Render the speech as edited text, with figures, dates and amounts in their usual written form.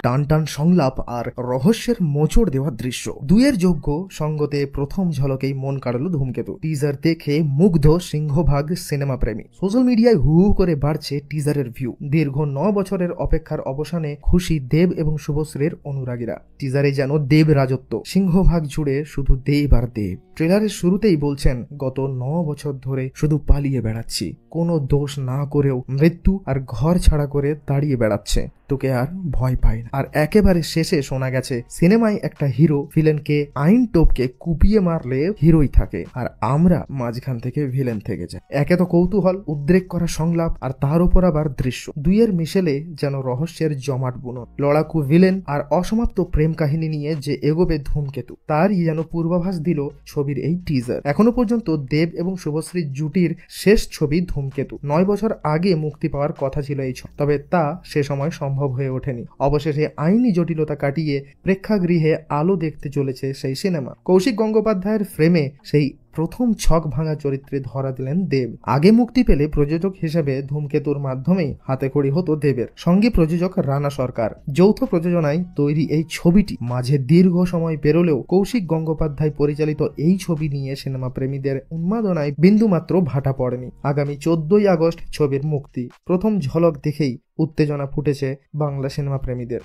টান টান সংলাপ আর রহস্যের মোচড় দেওয়া দৃশ্য, দুইয়ের যোগ্য সঙ্গতে প্রথম ঝলকেই মন কাড়ল ধূমকেতু। টিজার দেখে মুগ্ধ সিংহভাগ সিনেমা প্রেমী। সোশ্যাল মিডিয়ায় হু হু করে বাড়ছে টিজারের ভিউ। দীর্ঘ 9 বছরের অপেক্ষার অবসানে খুশি দেব এবং শুভশ্রীর অনুরাগীরা। টিজারে যেন দেব রাজত্ব, সিংহভাগ জুড়ে শুধু দেব আর দেব। ট্রেলারের শুরুতেই বলছেন, গত 9 বছর ধরে শুধু পালিয়ে বেড়াচ্ছি, কোনো দোষ না করেও মৃত্যু আর ঘর ছাড়া করে দাঁড়িয়ে বেড়াচ্ছে, তোকে আর ভয় পাই না। আর একেবারে শেষে শোনা গেছে সিনেমায় একটা হিরো ভিলেনকে আইন টোপকে কুপিয়ে মারলে হিরোই থাকে, আর আমরা মাঝখান থেকে ভিলেন থেকে যাই। একে তো কৌতূহল, উদ্রেক করা সংলাপ, আর তার উপর আবার দৃশ্য, দুইয়ের মিশেলে যেন রহস্যের জমাট বুনন। লড়াকু ভিলেন আর অসমাপ্ত প্রেম কাহিনী নিয়ে যে এগোবে ধূমকেতু, তারই যেন পূর্বাভাস দিল ছবির এই টিজার। এখনো পর্যন্ত দেব এবং শুভশ্রীর জুটির শেষ ছবি ধূমকেতু। 9 বছর আগে মুক্তি পাওয়ার কথা ছিল এই ছবি, তবে তা সে সময় সম্ভব হয়ে ওঠেনি। অবশেষে আইনি জটিলতা কাটিয়ে প্রেক্ষাগৃহে আলো দেখতে চলেছে সেই সিনেমা। কৌশিক গঙ্গোপাধ্যায়ের ফ্রেমে সেই প্রথম ছক ভাঙা চরিত্রে ধরা দিলেন দেব। আগে মুক্তি পেলে প্রযোজক হিসেবে ধূমকেতুর মাধ্যমেই হাতেখড়ি হতো দেবের। সঙ্গে প্রযোজক রানা সরকার। যৌথ প্রযোজনায় তৈরি এই ছবিটি মাঝে দীর্ঘ সময় পেরোলেও কৌশিক গঙ্গোপাধ্যায় পরিচালিত এই ছবি নিয়ে সিনেমা প্রেমীদের উন্মাদনায় বিন্দুমাত্র ভাটা পড়েনি। আগামী 14ই আগস্ট ছবির মুক্তি। প্রথম ঝলক দেখেই উত্তেজনা ফুটেছে বাংলা সিনেমা প্রেমীদের।